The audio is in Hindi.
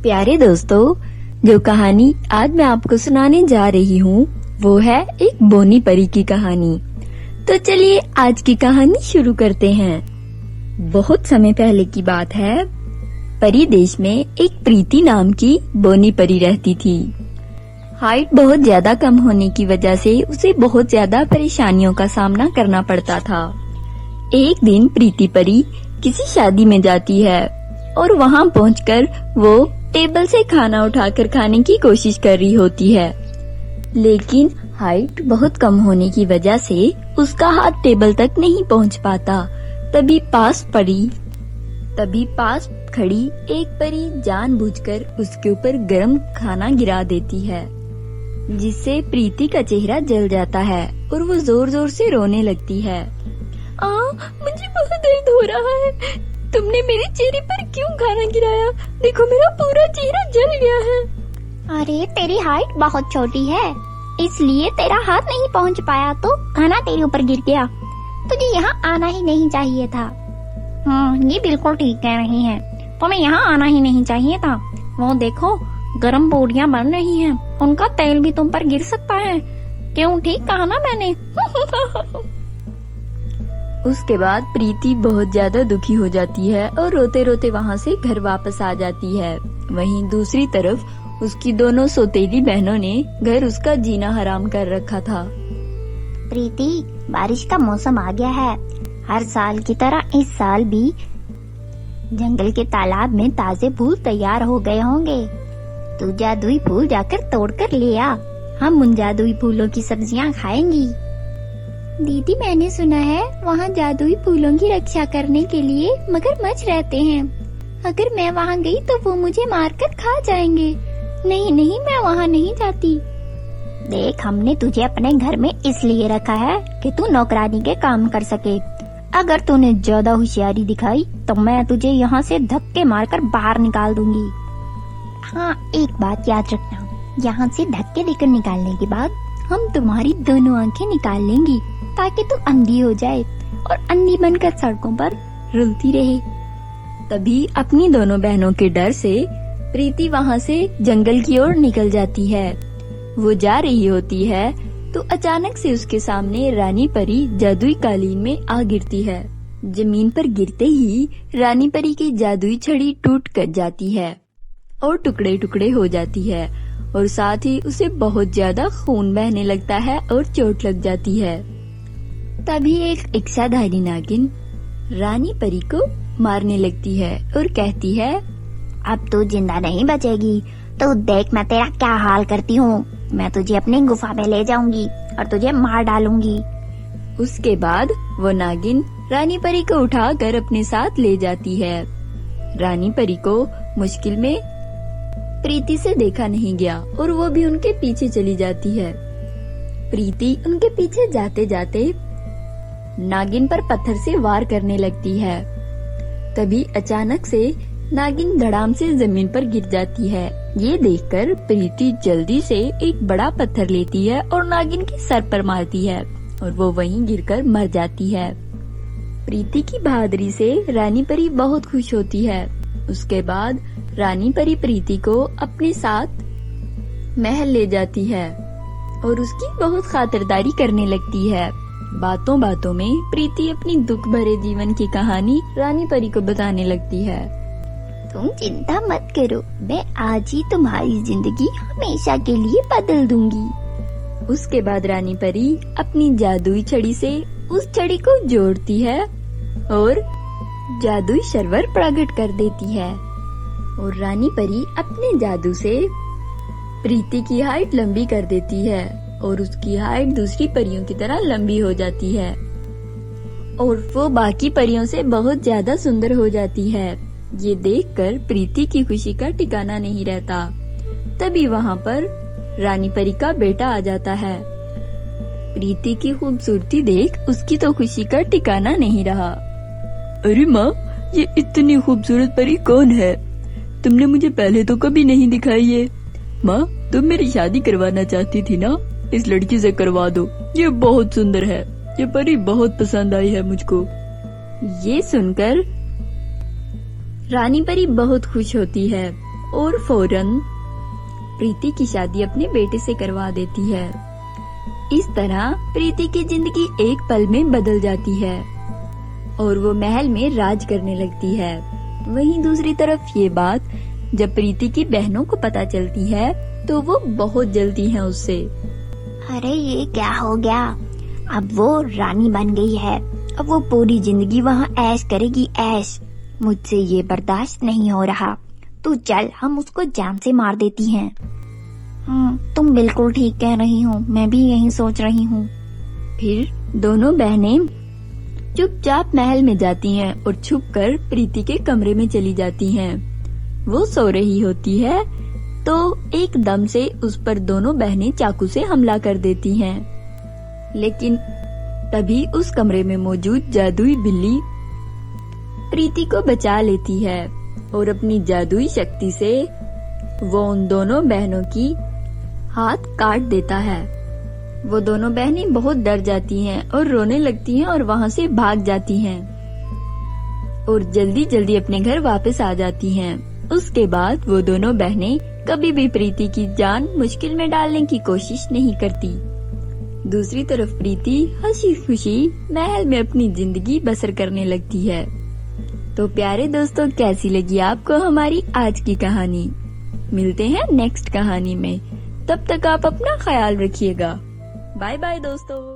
प्यारे दोस्तों, जो कहानी आज मैं आपको सुनाने जा रही हूँ वो है एक बोनी परी की कहानी। तो चलिए आज की कहानी शुरू करते हैं। बहुत समय पहले की बात है। परी देश में एक प्रीति नाम की बोनी परी रहती थी। हाइट बहुत ज्यादा कम होने की वजह से उसे बहुत ज्यादा परेशानियों का सामना करना पड़ता था। एक दिन प्रीति परी किसी शादी में जाती है और वहाँ पहुंचकर वो टेबल से खाना उठाकर खाने की कोशिश कर रही होती है, लेकिन हाइट बहुत कम होने की वजह से उसका हाथ टेबल तक नहीं पहुंच पाता। तभी पास खड़ी एक परी जानबूझकर उसके ऊपर गरम खाना गिरा देती है, जिससे प्रीति का चेहरा जल जाता है और वो जोर जोर से रोने लगती है। मुझे बहुत दर्द हो रहा है। तुमने मेरे चेहरे पर क्यों खाना गिराया? देखो मेरा पूरा चेहरा जल गया है। अरे तेरी हाइट बहुत छोटी है, इसलिए तेरा हाथ नहीं पहुंच पाया तो खाना तेरे ऊपर गिर गया। तुझे यहाँ आना ही नहीं चाहिए था। ये बिल्कुल ठीक कह रही है। तुम्हें यहाँ आना ही नहीं चाहिए था। वो देखो गरम पूरियाँ बन रही हैं, उनका तेल भी तुम पर गिर सकता है। क्यों, ठीक कहा ना मैंने? उसके बाद प्रीति बहुत ज्यादा दुखी हो जाती है और रोते रोते वहाँ से घर वापस आ जाती है। वहीं दूसरी तरफ उसकी दोनों सौतेली बहनों ने घर उसका जीना हराम कर रखा था। प्रीति, बारिश का मौसम आ गया है। हर साल की तरह इस साल भी जंगल के तालाब में ताजे फूल तैयार हो गए होंगे। तू जादुई फूल जाकर तोड़ कर ले आ। हम उन जादुई फूलों की सब्जियां खाएंगी। दीदी, मैंने सुना है वहाँ जादुई फूलों की रक्षा करने के लिए मगरमच्छ रहते हैं। अगर मैं वहाँ गई तो वो मुझे मारकर खा जाएंगे। नहीं, मैं वहाँ नहीं जाती। देख, हमने तुझे अपने घर में इसलिए रखा है कि तू नौकरानी के काम कर सके। अगर तूने ज्यादा होशियारी दिखाई तो मैं तुझे यहाँ से धक्के मारकर बाहर निकाल दूंगी। हाँ, एक बात याद रखना, यहाँ से धक्के देकर निकालने के बाद हम तुम्हारी दोनों आंखें निकाल लेंगी ताकि तू अंधी हो जाए और अंधी बनकर सड़कों पर रुलती रहे। तभी अपनी दोनों बहनों के डर से प्रीति वहाँ से जंगल की ओर निकल जाती है। वो जा रही होती है तो अचानक से उसके सामने रानी परी जादुई कालीन में आ गिरती है। जमीन पर गिरते ही रानी परी की जादुई छड़ी टूट कर जाती है और टुकड़े टुकड़े हो जाती है और साथ ही उसे बहुत ज्यादा खून बहने लगता है और चोट लग जाती है। तभी एक इच्छाधारी नागिन रानी परी को मारने लगती है और कहती है, अब तू जिंदा नहीं बचेगी। तो देख मैं तेरा क्या हाल करती हूँ। मैं तुझे अपनी गुफा में ले जाऊंगी और तुझे मार डालूंगी। उसके बाद वो नागिन रानी परी को उठाकर अपने साथ ले जाती है। रानी परी को मुश्किल में प्रीति से देखा नहीं गया और वो भी उनके पीछे चली जाती है। प्रीति उनके पीछे जाते जाते नागिन पर पत्थर से वार करने लगती है। तभी अचानक से नागिन धड़ाम से जमीन पर गिर जाती है। ये देखकर प्रीति जल्दी से एक बड़ा पत्थर लेती है और नागिन के सर पर मारती है और वो वहीं गिरकर मर जाती है। प्रीति की बहादुरी से रानी परी बहुत खुश होती है। उसके बाद रानी परी प्रीति को अपने साथ महल ले जाती है और उसकी बहुत खातिरदारी करने लगती है। बातों बातों में प्रीति अपनी दुख भरे जीवन की कहानी रानी परी को बताने लगती है। तुम चिंता मत करो, मैं आज ही तुम्हारी जिंदगी हमेशा के लिए बदल दूंगी। उसके बाद रानी परी अपनी जादुई छड़ी से उस छड़ी को जोड़ती है और जादुई सरवर प्रकट कर देती है और रानी परी अपने जादू से प्रीति की हाइट लंबी कर देती है और उसकी हाइट दूसरी परियों की तरह लंबी हो जाती है और वो बाकी परियों से बहुत ज्यादा सुंदर हो जाती है। ये देखकर प्रीति की खुशी का ठिकाना नहीं रहता। तभी वहाँ पर रानी परी का बेटा आ जाता है। प्रीति की खूबसूरती देख उसकी तो खुशी का ठिकाना नहीं रहा। अरे माँ, ये इतनी खूबसूरत परी कौन है? तुमने मुझे पहले तो कभी नहीं दिखाई है। माँ, तुम मेरी शादी करवाना चाहती थी ना? इस लड़की से करवा दो, ये बहुत सुंदर है। ये परी बहुत पसंद आई है मुझको। ये सुनकर रानी परी बहुत खुश होती है और फौरन प्रीति की शादी अपने बेटे से करवा देती है। इस तरह प्रीति की जिंदगी एक पल में बदल जाती है और वो महल में राज करने लगती है। वहीं दूसरी तरफ ये बात जब प्रीति की बहनों को पता चलती है तो वो बहुत जलती हैं उससे। अरे ये क्या हो गया, अब वो रानी बन गई है, अब वो पूरी जिंदगी वहाँ ऐश करेगी, ऐश। मुझसे ये बर्दाश्त नहीं हो रहा। तू चल, हम उसको जान से मार देती हैं। तुम बिल्कुल ठीक कह रही हो, मैं भी यही सोच रही हूँ। फिर दोनों बहनें चुपचाप महल में जाती हैं और छुपकर प्रीति के कमरे में चली जाती हैं। वो सो रही होती है तो एकदम से उस पर दोनों बहनें चाकू से हमला कर देती हैं। लेकिन तभी उस कमरे में मौजूद जादुई बिल्ली प्रीति को बचा लेती है और अपनी जादुई शक्ति से वो उन दोनों बहनों की हाथ काट देता है। वो दोनों बहनें बहुत डर जाती हैं और रोने लगती हैं और वहाँ से भाग जाती हैं और जल्दी जल्दी अपने घर वापस आ जाती हैं। उसके बाद वो दोनों बहनें कभी भी प्रीति की जान मुश्किल में डालने की कोशिश नहीं करती। दूसरी तरफ प्रीति हंसी खुशी महल में अपनी जिंदगी बसर करने लगती है। तो प्यारे दोस्तों, कैसी लगी आपको हमारी आज की कहानी? मिलते हैं नेक्स्ट कहानी में। तब तक आप अपना ख्याल रखिएगा। बाय बाय दोस्तों।